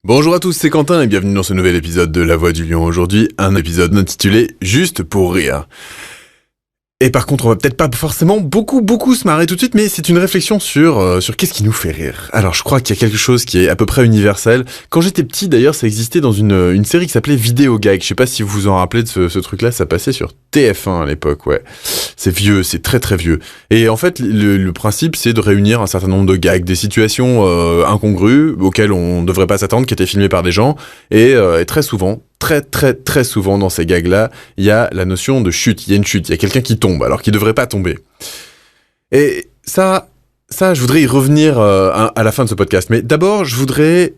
Bonjour à tous, c'est Quentin et bienvenue dans ce nouvel épisode de La Voix du Lion. Aujourd'hui, un épisode intitulé « Juste pour rire ». Et par contre, on va peut-être pas forcément beaucoup se marrer tout de suite, mais c'est une réflexion sur qu'est-ce qui nous fait rire. Alors, je crois qu'il y a quelque chose qui est à peu près universel. Quand j'étais petit, d'ailleurs, ça existait dans une série qui s'appelait Vidéo Gag. Je sais pas si vous vous en rappelez de ce truc-là, ça passait sur TF1 à l'époque, ouais. C'est vieux, c'est très très vieux. Et en fait, le principe, c'est de réunir un certain nombre de gags, des situations incongrues auxquelles on devrait pas s'attendre, qui étaient filmées par des gens, et très souvent, très souvent dans ces gags-là, il y a la notion de chute, il y a une chute, il y a quelqu'un qui tombe alors qu'il devrait pas tomber. Et ça, je voudrais y revenir à la fin de ce podcast. Mais d'abord, je voudrais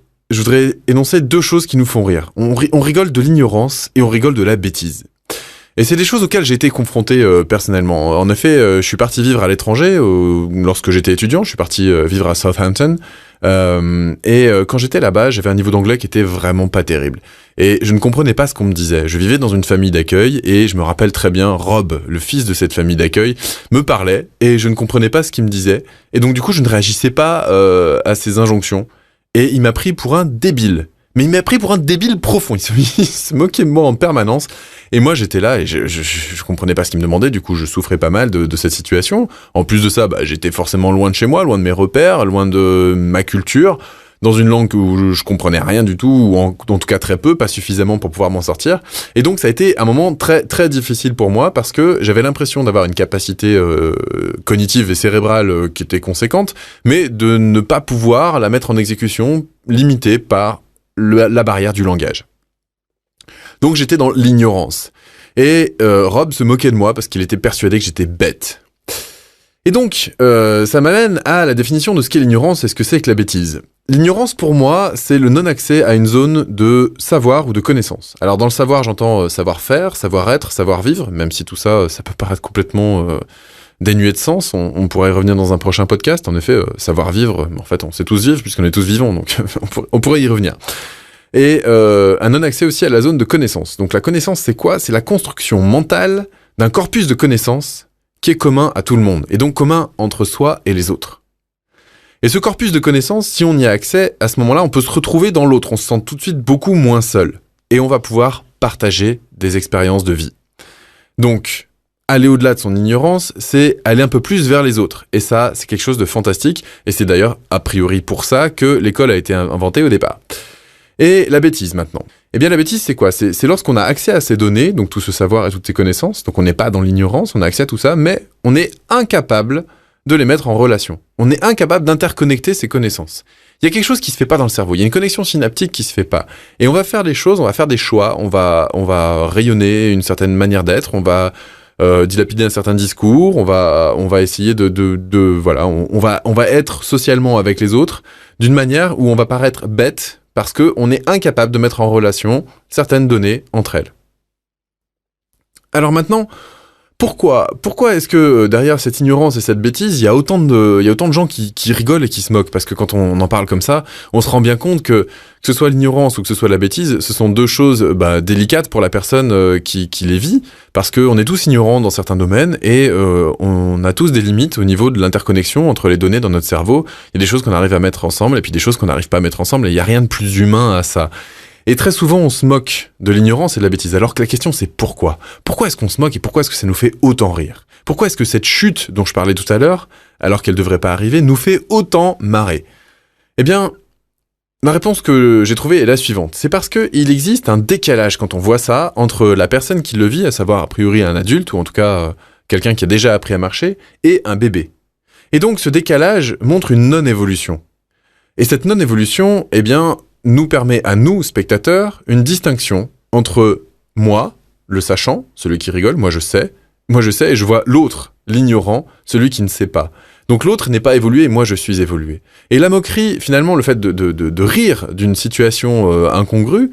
énoncer deux choses qui nous font rire. On rigole de l'ignorance et on rigole de la bêtise. Et c'est des choses auxquelles j'ai été confronté personnellement. En effet, je suis parti vivre à l'étranger lorsque j'étais étudiant. Je suis parti vivre à Southampton. Quand j'étais là-bas, j'avais un niveau d'anglais qui était vraiment pas terrible. Et je ne comprenais pas ce qu'on me disait. Je vivais dans une famille d'accueil et je me rappelle très bien, Rob, le fils de cette famille d'accueil, me parlait et je ne comprenais pas ce qu'il me disait. Et donc du coup, je ne réagissais pas à ses injonctions. Et il m'a pris pour un débile. Mais il m'a pris pour un débile profond. Il se moquait de moi en permanence. Et moi, j'étais là et je comprenais pas ce qu'il me demandait. Du coup, je souffrais pas mal de cette situation. En plus de ça, j'étais forcément loin de chez moi, loin de mes repères, loin de ma culture, dans une langue où je comprenais rien du tout, ou en tout cas très peu, pas suffisamment pour pouvoir m'en sortir. Et donc, ça a été un moment très, très difficile pour moi parce que j'avais l'impression d'avoir une capacité cognitive et cérébrale qui était conséquente, mais de ne pas pouvoir la mettre en exécution, limitée par la barrière du langage. Donc j'étais dans l'ignorance. Et Rob se moquait de moi parce qu'il était persuadé que j'étais bête. Et donc, ça m'amène à la définition de ce qu'est l'ignorance et ce que c'est que la bêtise. L'ignorance, pour moi, c'est le non-accès à une zone de savoir ou de connaissance. Alors dans le savoir, j'entends savoir-faire, savoir-être, savoir-vivre, même si tout ça, ça peut paraître complètement dénué de sens. On pourrait y revenir dans un prochain podcast. En effet, savoir-vivre, en fait, on sait tous vivre puisqu'on est tous vivants, donc on pourrait y revenir. Et un non-accès aussi à la zone de connaissance. Donc la connaissance, c'est quoi ? C'est la construction mentale d'un corpus de connaissances qui est commun à tout le monde, et donc commun entre soi et les autres. Et ce corpus de connaissances, si on y a accès, à ce moment-là, on peut se retrouver dans l'autre, on se sent tout de suite beaucoup moins seul, et on va pouvoir partager des expériences de vie. Donc, aller au-delà de son ignorance, c'est aller un peu plus vers les autres, et ça, c'est quelque chose de fantastique, et c'est d'ailleurs a priori pour ça que l'école a été inventée au départ. Et la bêtise maintenant. Eh bien la bêtise c'est quoi ? C'est lorsqu'on a accès à ces données, donc tout ce savoir et toutes ces connaissances, donc on n'est pas dans l'ignorance, on a accès à tout ça, mais on est incapable de les mettre en relation. On est incapable d'interconnecter ces connaissances. Il y a quelque chose qui se fait pas dans le cerveau, il y a une connexion synaptique qui se fait pas. Et on va faire des choses, on va faire des choix, on va rayonner une certaine manière d'être, on va dilapider un certain discours, on va essayer on va être socialement avec les autres d'une manière où on va paraître bête, parce qu'on est incapable de mettre en relation certaines données entre elles. Alors maintenant, pourquoi est-ce que derrière cette ignorance et cette bêtise, il y a autant de gens qui rigolent et qui se moquent ? Parce que quand on en parle comme ça, on se rend bien compte que ce soit l'ignorance ou que ce soit la bêtise, ce sont deux choses délicates pour la personne qui les vit, parce qu'on est tous ignorants dans certains domaines et on a tous des limites au niveau de l'interconnexion entre les données dans notre cerveau. Il y a des choses qu'on arrive à mettre ensemble et puis des choses qu'on n'arrive pas à mettre ensemble, et il n'y a rien de plus humain à ça. Et très souvent, on se moque de l'ignorance et de la bêtise, alors que la question c'est pourquoi ? Pourquoi est-ce qu'on se moque et pourquoi est-ce que ça nous fait autant rire ? Pourquoi est-ce que cette chute dont je parlais tout à l'heure, alors qu'elle devrait pas arriver, nous fait autant marrer ? Eh bien, la réponse que j'ai trouvée est la suivante. C'est parce qu'il existe un décalage quand on voit ça entre la personne qui le vit, à savoir a priori un adulte, ou en tout cas quelqu'un qui a déjà appris à marcher, et un bébé. Et donc ce décalage montre une non-évolution. Et cette non-évolution, eh bien, nous permet à nous, spectateurs, une distinction entre moi, le sachant, celui qui rigole, moi je sais et je vois l'autre, l'ignorant, celui qui ne sait pas. Donc l'autre n'est pas évolué, moi je suis évolué. Et la moquerie, finalement, le fait de rire d'une situation incongrue,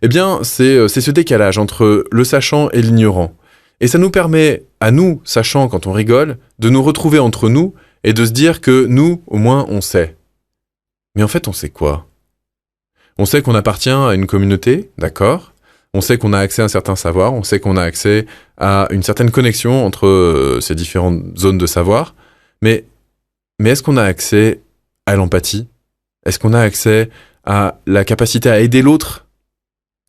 eh bien c'est ce décalage entre le sachant et l'ignorant. Et ça nous permet, à nous, sachant quand on rigole, de nous retrouver entre nous et de se dire que nous, au moins, on sait. Mais en fait, on sait quoi ? On sait qu'on appartient à une communauté, d'accord ? On sait qu'on a accès à un certain savoir, on sait qu'on a accès à une certaine connexion entre ces différentes zones de savoir, mais est-ce qu'on a accès à l'empathie ? Est-ce qu'on a accès à la capacité à aider l'autre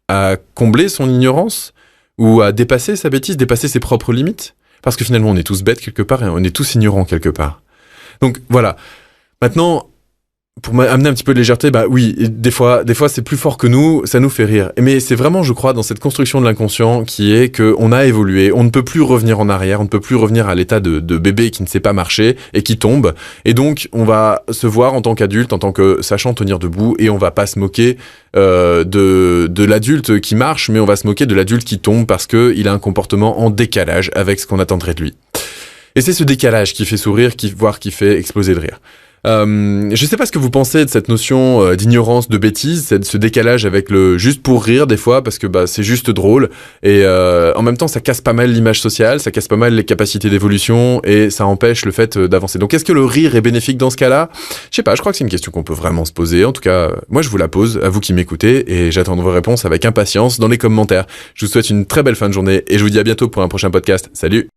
à combler son ignorance ou à dépasser sa bêtise, dépasser ses propres limites. Parce que finalement, on est tous bêtes quelque part et on est tous ignorants quelque part. Donc voilà. Maintenant, pour amener un petit peu de légèreté, bah oui, des fois c'est plus fort que nous, ça nous fait rire. Mais c'est vraiment, je crois, dans cette construction de l'inconscient qui est qu'on a évolué, on ne peut plus revenir en arrière, on ne peut plus revenir à l'état de bébé qui ne sait pas marcher et qui tombe. Et donc, on va se voir en tant qu'adulte, en tant que sachant tenir debout, et on va pas se moquer de l'adulte qui marche, mais on va se moquer de l'adulte qui tombe parce qu'il a un comportement en décalage avec ce qu'on attendrait de lui. Et c'est ce décalage qui fait sourire, voire qui fait exploser de rire. Je sais pas ce que vous pensez de cette notion d'ignorance, de bêtise, ce décalage avec le juste pour rire des fois, parce que c'est juste drôle, et en même temps ça casse pas mal l'image sociale, ça casse pas mal les capacités d'évolution, et ça empêche le fait d'avancer. Donc est-ce que le rire est bénéfique dans ce cas-là ? Je sais pas, je crois que c'est une question qu'on peut vraiment se poser. En tout cas, moi je vous la pose, à vous qui m'écoutez, et j'attends vos réponses avec impatience dans les commentaires. Je vous souhaite une très belle fin de journée, et je vous dis à bientôt pour un prochain podcast. Salut !